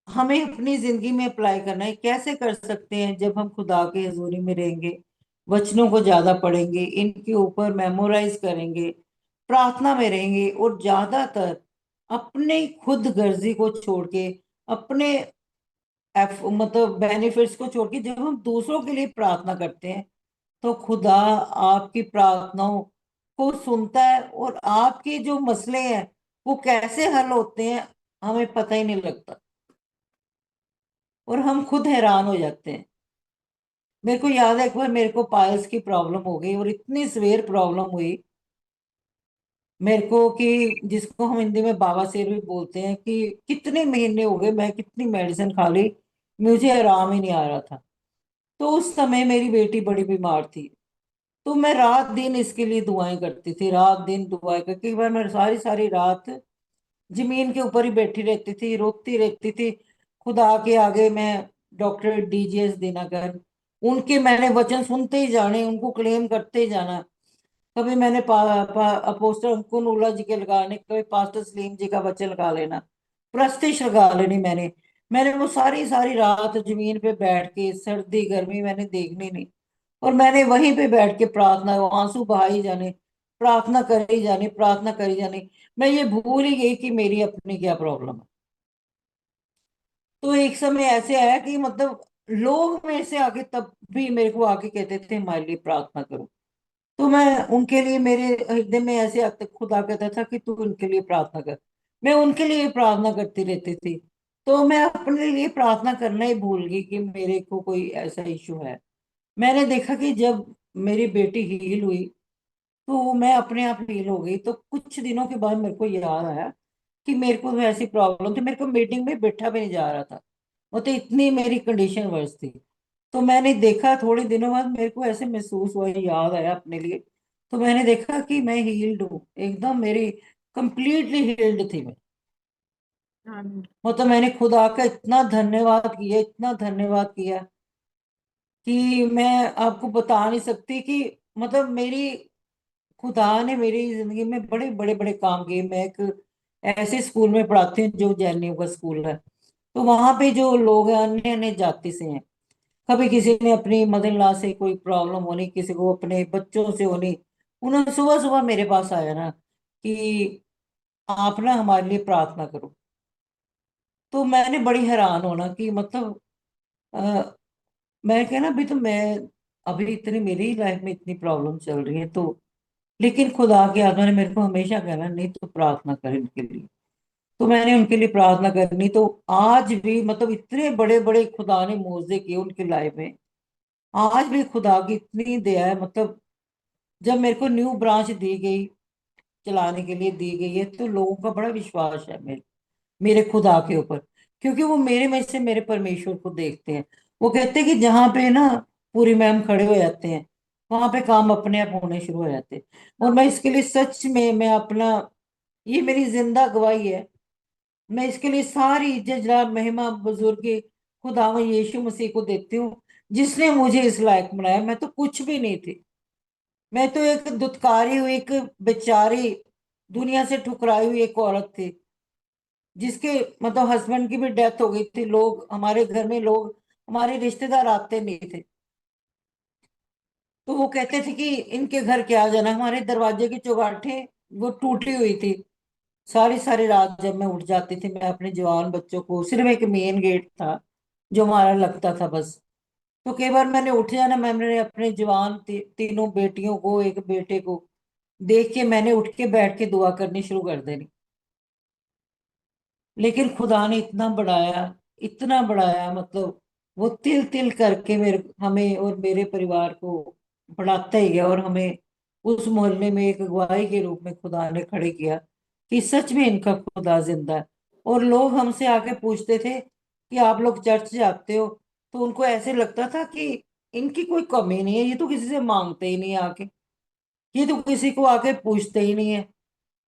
हमें अपनी जिंदगी में अप्लाई करना है। कैसे कर सकते हैं? जब हम खुदा के हजूरी में रहेंगे, वचनों को ज्यादा पढ़ेंगे, इनके ऊपर मेमोराइज करेंगे, प्रार्थना में रहेंगे, और ज्यादातर अपने खुद गर्जी को छोड़ के अपने मतलब बेनिफिट्स को छोड़ के जब हम दूसरों के लिए प्रार्थना करते हैं तो खुदा आपकी प्रार्थनाओं को सुनता है, और आपके जो मसले हैं वो कैसे हल होते हैं हमें पता ही नहीं लगता, और हम खुद हैरान हो जाते हैं। मेरे को याद है एक बार मेरे को पाइल्स की प्रॉब्लम हो गई, और इतनी सीवियर प्रॉब्लम हुई मेरे को कि जिसको हम हिंदी में बाबा सिर भी बोलते हैं, कि कितने महीने हो गए, मैं कितनी मेडिसिन खा ली, मुझे आराम ही नहीं आ रहा था। तो उस समय मेरी बेटी बड़ी बीमार थी, तो मैं रात दिन इसके लिए दुआएं करती थी, रात दिन दुआएं करके एक बार मैं सारी सारी रात जमीन के ऊपर ही बैठी रहती थी, रोती रहती थी खुदा के आगे। मैं डॉक्टर डीजीएस दिनाकर, उनके मैंने वचन सुनते ही जाने, उनको क्लेम करते ही जाना। कभी मैंने अपोस्टल अंकुन जी के लगाने, कभी पास्टर सलीम जी का वचन लगा लेना, प्रस्तिश लगा लेनी। मैंने वो सारी सारी रात जमीन पे बैठ के, सर्दी गर्मी मैंने देखनी नहीं, और मैंने वहीं पे बैठ के प्रार्थना, आंसू बहाई जाने, प्रार्थना करी जानी, प्रार्थना करी जानी। मैं ये भूल ही गई कि मेरी अपनी क्या प्रॉब्लम है। तो एक समय ऐसे आया कि मतलब लोग मेरे से आगे तब भी मेरे को आके कहते थे हमारे लिए प्रार्थना करो। तो मैं उनके लिए, मेरे हृदय में ऐसे खुदा कहता था कि तू उनके लिए प्रार्थना कर। मैं उनके लिए प्रार्थना करती रहती थी। तो मैं अपने लिए प्रार्थना करना ही भूल गई कि मेरे को कोई ऐसा इशू है। मैंने देखा कि जब मेरी बेटी हील हुई तो मैं अपने आप हील हो गई। तो कुछ दिनों के बाद मेरे को याद आया कि मेरे को तो ऐसी प्रॉब्लम थी, मेरे को मीटिंग में बैठा भी नहीं जा रहा था, वो तो इतनी मेरी कंडीशन वर्स थी। तो मैंने देखा थोड़े दिनों बाद मेरे को ऐसे महसूस हुआ, याद आया अपने लिए। तो मैंने देखा कि मैं हील्ड हूँ एकदम, मेरी कंप्लीटली हील्ड थी मैं। हाँ। मतलब मैंने खुदा का इतना धन्यवाद किया, इतना धन्यवाद किया कि मैं आपको बता नहीं सकती कि मतलब मेरी खुदा ने मेरी जिंदगी में बड़े बड़े बड़े काम किए। मैं एक ऐसे स्कूल में पढ़ाती हूँ जो जैनियों का स्कूल है। तो वहां पे जो लोग हैं अन्य अन्य जाति से हैं। कभी किसी ने अपनी मदर इन लॉ से कोई प्रॉब्लम होनी, किसी को अपने बच्चों से होनी, उन्होंने सुबह सुबह मेरे पास आया ना कि आप ना हमारे लिए प्रार्थना करो। तो मैंने बड़ी हैरान होना कि मतलब मैं कहना अभी तो मैं, अभी इतनी मेरी लाइफ में इतनी प्रॉब्लम चल रही है, तो लेकिन खुदा के आत्मा ने मेरे को हमेशा कहना नहीं तो प्रार्थना कर इनके लिए। तो मैंने उनके लिए प्रार्थना करनी। तो आज भी मतलब इतने बड़े बड़े खुदा ने मौजे किए उनकी लाइफ में। आज भी खुदा की इतनी दया है, मतलब जब मेरे को न्यू ब्रांच दी गई, चलाने के लिए दी गई है, तो लोगों का बड़ा विश्वास है मेरे मेरे खुदा के ऊपर। क्योंकि वो मेरे में से मेरे परमेश्वर को देखते हैं। वो कहते हैं कि जहाँ पे ना पूरी मैम खड़े हो जाते हैं, वहां पे काम अपने आप होने शुरू हो जाते हैं। और मैं इसके लिए सच में, मैं अपना, ये मेरी जिंदा गवाही है, मैं इसके लिए सारी इज्जत जलाल महिमा बुजुर्ग खुदावन यीशु मसीह को देती हूँ, जिसने मुझे इस लायक बनाया। मैं तो कुछ भी नहीं थी, मैं तो एक दुत्कारी हुई, एक बेचारी, दुनिया से ठुकराई हुई एक औरत थी, जिसके मतलब हस्बैंड की भी डेथ हो गई थी। लोग हमारे घर में, लोग हमारे रिश्तेदार आते नहीं थे, तो वो कहते थे कि इनके घर क्या जाना। हमारे दरवाजे की चौगाठें वो टूटी हुई थी। सारी सारी रात जब मैं उठ जाती थी, मैं अपने जवान बच्चों को, सिर्फ एक मेन गेट था जो हमारा लगता था बस, तो कई बार मैंने उठ जाना, मैंने अपने जवान तीनों बेटियों को, एक बेटे को देख के मैंने उठ के बैठ के दुआ करनी शुरू कर देनी। लेकिन खुदा ने इतना बढ़ाया, इतना बढ़ाया, मतलब वो तिल तिल करके मेरे हमें और मेरे परिवार को बढ़ाता ही गया, और हमें उस मोहल्ले में एक अगुवाई के रूप में खुदा ने खड़े किया कि सच में इनका खुदा जिंदा है। और लोग हमसे आके पूछते थे कि आप लोग चर्च जाते हो, तो उनको ऐसे लगता था कि इनकी कोई कमी नहीं है, ये तो किसी से मांगते ही नहीं है आके, ये तो किसी को आके पूछते ही नहीं है।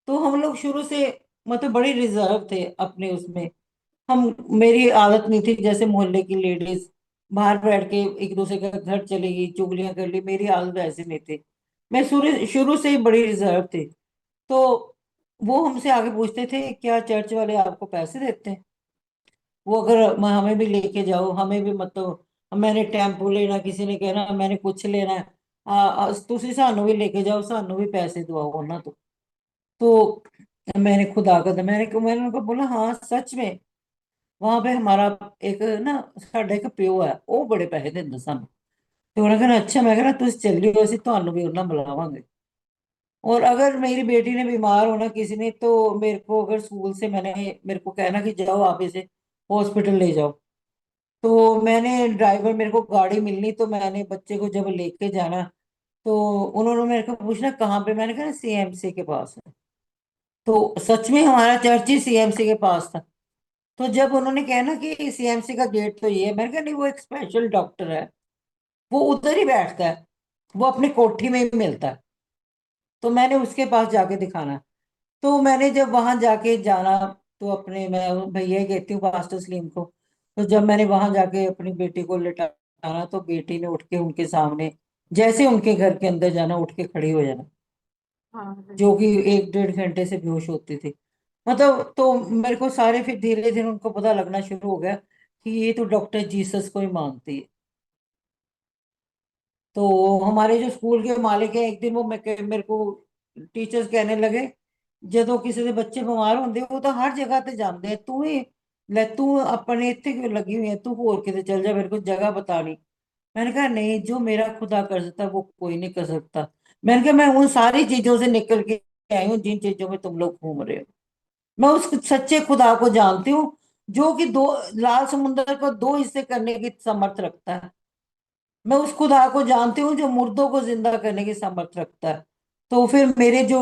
तो हम लोग शुरू से मतलब बड़े रिजर्व थे अपने उसमें। हम, मेरी आदत नहीं थी जैसे मोहल्ले की लेडीज बाहर बैठ के एक दूसरे का घर चली गई, चुगलियां कर ली, मेरी आदत ऐसी नहीं थी। मैं शुरू शुरू से ही बड़ी रिजर्व थी। तो वो हमसे आगे पूछते थे क्या चर्च वाले आपको पैसे देते हैं? वो अगर हमें भी लेके जाओ, हमें भी मतलब, मैंने टेम्पो लेना, किसी ने कहना मैंने कुछ लेना है, तुसी सानू भी लेके जाओ, सानू भी पैसे दवाओ ना। तो मैंने खुदा का, मैंने उनको बोला हाँ सच में, वहां पे हमारा एक ना साडा एक प्यो है, वो बड़े पैसे दिंदा सानू। तो उन्होंने कहना अच्छा, मैं कहना तुम चलियो, ਅਸੀਂ ਤੁਹਾਨੂੰ भी ਉਹਨਾਂ बुलावांगे। और अगर मेरी बेटी ने बीमार होना किसी ने, तो मेरे को अगर स्कूल से मेरे को कहना कि जाओ आप इसे हॉस्पिटल ले जाओ, तो मैंने ड्राइवर, मेरे को गाड़ी मिलनी, तो मैंने बच्चे को जब लेके जाना, तो उन्होंने मेरे को पूछना कहाँ पे, मैंने कहा सीएमसी के पास है। तो सच में हमारा चर्च ही सीएमसी के पास था। तो जब उन्होंने कहा ना कि सीएमसी का गेट तो ये है, मैंने कहा नहीं, वो एक स्पेशल डॉक्टर है, वो उधर ही बैठता है, वो अपनी कोठी में ही मिलता है, तो मैंने उसके पास जाके दिखाना। तो मैंने जब वहां जाके जाना, तो अपने मैं भैया ही कहती हूँ पास्टर सलीम को, तो जब मैंने वहां जाके अपनी बेटी को लिटाना, तो बेटी ने उठ के उनके सामने, जैसे उनके घर के अंदर जाना, उठ के खड़ी हो जाना, हाँ। जो कि 1 डेढ़ घंटे से बेहोश होती थी। मतलब तो मेरे को सारे, फिर धीरे धीरे उनको पता लगना शुरू हो गया कि ये तो डॉक्टर जीसस को ही मानती है। तो हमारे जो स्कूल के मालिक है, एक दिन वो मेरे को टीचर्स कहने लगे, ਜਦੋਂ ਕਿਸੇ ਦੇ ਬੱਚੇ ਬਿਮਾਰ ਹੁੰਦੇ ਉਹ ਤਾਂ ਹਰ ਜਗ੍ਹਾ ਤੇ ਜਾਂਦੇ ਆ, ਤੂੰ ਹੀ ਲੈ, तू अपने ਇੱਥੇ क्यों लगी हुई है, तू और किਤੇ चल जा, मेरे को जगह बता नहीं। मैंने कहा नहीं, जो मेरा खुदा कर सकता वो कोई नहीं कर सकता। मैंने कहा मैं उन सारी चीजों से निकल के आई हूँ जिन चीजों में तुम लोग घूम रहे हो। मैं उस सच्चे खुदा को जानती हूँ, जो कि दो लाल समुद्र को दो हिस्से करने की समर्थ रखता है। मैं उस खुदा को जानती हूँ जो मुर्दों को जिंदा करने की समर्थ रखता है। तो फिर मेरे जो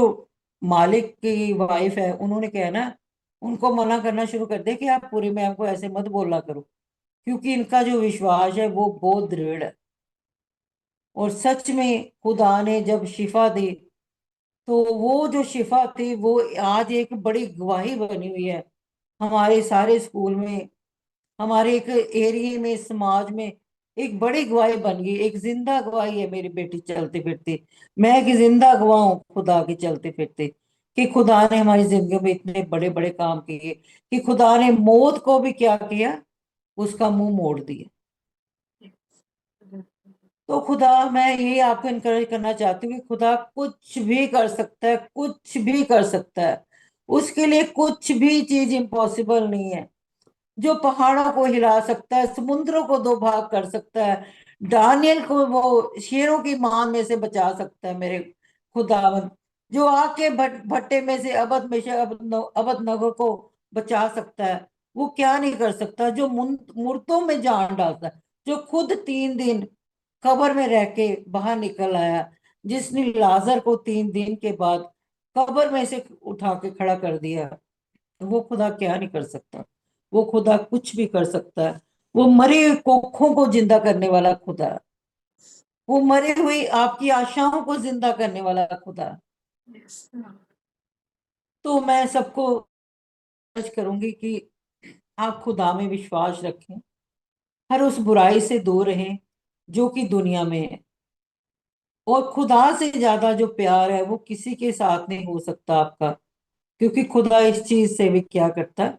मालिक की वाइफ है, उन्होंने क्या ना, उनको मना करना शुरू कर दिया कि आप पूरी मैम को ऐसे मत बोला करो, क्योंकि इनका जो विश्वास है वो बहुत दृढ़ है। और सच में खुदा ने जब शिफा दी, तो वो जो शिफा थी वो आज एक बड़ी गवाही बनी हुई है हमारे सारे स्कूल में, हमारे एक एरिया में, समाज में एक बड़ी गवाही बन गई, एक जिंदा गवाही है मेरी बेटी चलती फिरती। मैं एक जिंदा गवाह हूँ खुदा की चलते फिरते, कि खुदा ने हमारी जिंदगी में इतने बड़े बड़े काम किए, कि खुदा ने मौत को भी क्या किया, उसका मुंह मोड़ दिया। तो खुदा, मैं ये आपको इनकरेज करना चाहती हूँ कि खुदा कुछ भी कर सकता है, कुछ भी कर सकता है। उसके लिए कुछ भी चीज इम्पॉसिबल नहीं है। जो पहाड़ों को हिला सकता है, समुद्रों को दो भाग कर सकता है, दानियल को वो शेरों की मान में से बचा सकता है, मेरे खुदावन। जो आग के भट्टे में से अबद में से अबद नगो को बचा सकता है, वो क्या नहीं कर सकता। जो मुर्दों में जान डालता है, जो खुद 3 दिन कब्र में रह के बाहर निकल आया, जिसने लाजर को 3 दिन के बाद कब्र में से उठा के खड़ा कर दिया, वो खुदा क्या नहीं कर सकता। वो खुदा कुछ भी कर सकता है। वो मरे हुए कोखों को जिंदा करने वाला खुदा है। वो मरे हुई आपकी आशाओं को जिंदा करने वाला खुदा है। तो मैं सबको अर्ज करूंगी कि आप खुदा में विश्वास रखें, हर उस बुराई से दूर रहें जो कि दुनिया में है। और खुदा से ज्यादा जो प्यार है वो किसी के साथ नहीं हो सकता आपका, क्योंकि खुदा इस चीज से भी क्या करता है,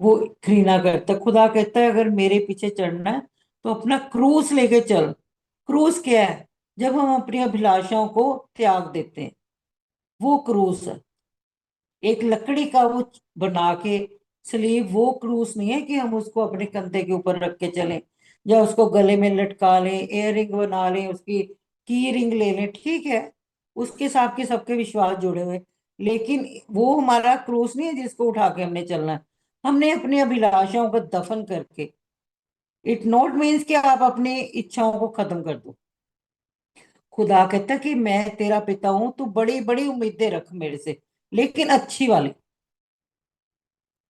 वो घृणा करता है। खुदा कहता है अगर मेरे पीछे चढ़ना है तो अपना क्रूस लेके चल। क्रूस क्या है? जब हम अपनी अभिलाषाओं को त्याग देते हैं, वो क्रूस है। एक लकड़ी का वो बना के स्लीव, वो क्रूस नहीं है कि हम उसको अपने कंधे के ऊपर रख के चलें, या उसको गले में लटका लें, एयर रिंग बना लें, उसकी की रिंग ले लें, ठीक है, उसके साथ के सबके विश्वास जुड़े हुए, लेकिन वो हमारा क्रूस नहीं है जिसको उठा के हमने चलना है। हमने अपनी अभिलाषाओं को दफन करके, इट नॉट मीन्स कि आप अपनी इच्छाओं को खत्म कर दो। खुदा कहता कि मैं तेरा पिता हूं, तू बड़ी बड़ी उम्मीदें रख मेरे से, लेकिन अच्छी वाली,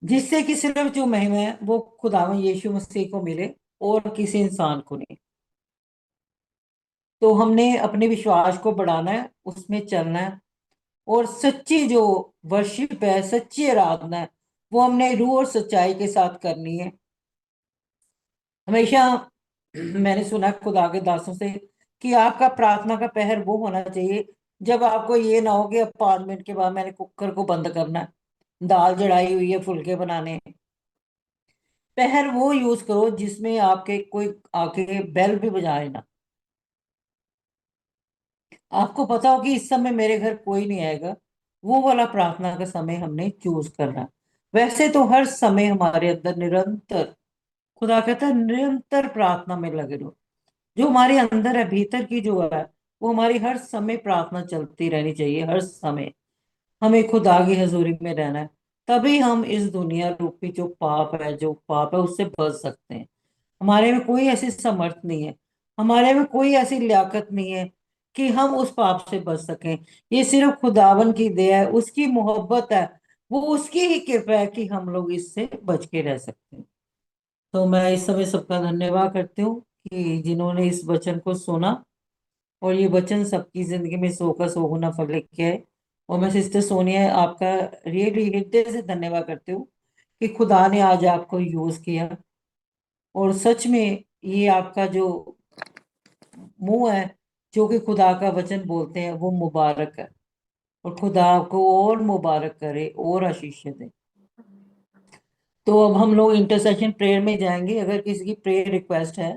जिससे कि सिर्फ जो महिमा है वो खुदावन यीशु मसीह को मिले और किसी इंसान को नहीं। तो हमने अपने विश्वास को बढ़ाना है, उसमें चलना है, और सच्ची जो वर्शिप है, सच्ची आराधना है, वो हमने रूह और सच्चाई के साथ करनी है। हमेशा मैंने सुना है खुदा के दासों से कि आपका प्रार्थना का पहर वो होना चाहिए जब आपको ये ना हो कि अब 5 मिनट के बाद मैंने कुकर को बंद करना है, दाल जड़ाई हुई है, फुलके बनाने हैं। पहर वो यूज करो जिसमें आपके कोई आके बेल भी बजाए ना। आपको पता हो कि इस समय मेरे घर कोई नहीं आएगा, वो वाला प्रार्थना का समय हमने चूज करना है। वैसे तो हर समय हमारे अंदर निरंतर, खुदा कहता है निरंतर प्रार्थना में लगे रहो। जो हमारे अंदर है, भीतर की जो है, वो हमारी हर समय प्रार्थना चलती रहनी चाहिए। हर समय हमें खुदा की हजूरी में रहना है, तभी हम इस दुनिया रूपी जो पाप है उससे बच सकते हैं। हमारे में कोई ऐसी समर्थ नहीं है, हमारे में कोई ऐसी लियाकत नहीं है कि हम उस पाप से बच सकें। ये सिर्फ खुदावन की दया है, उसकी मोहब्बत है, वो उसकी ही कृपा है कि हम लोग इससे बच के रह सकते हैं। तो मैं इस समय सबका धन्यवाद करती हूँ कि जिन्होंने इस वचन को सुना, और ये वचन सबकी जिंदगी में 100 का 100 गुना फल लेके आए। और मैं सिस्टर सोनिया आपका रियली हृदय से धन्यवाद करती हूँ कि खुदा ने आज आपको यूज किया। और सच में ये आपका जो मुंह है, जो कि खुदा का वचन बोलते हैं, वो मुबारक है। और खुदा आपको और मुबारक करे और आशीष दे। तो अब हम लोग इंटरसेशन प्रेयर में जाएंगे। अगर किसी की प्रेयर रिक्वेस्ट है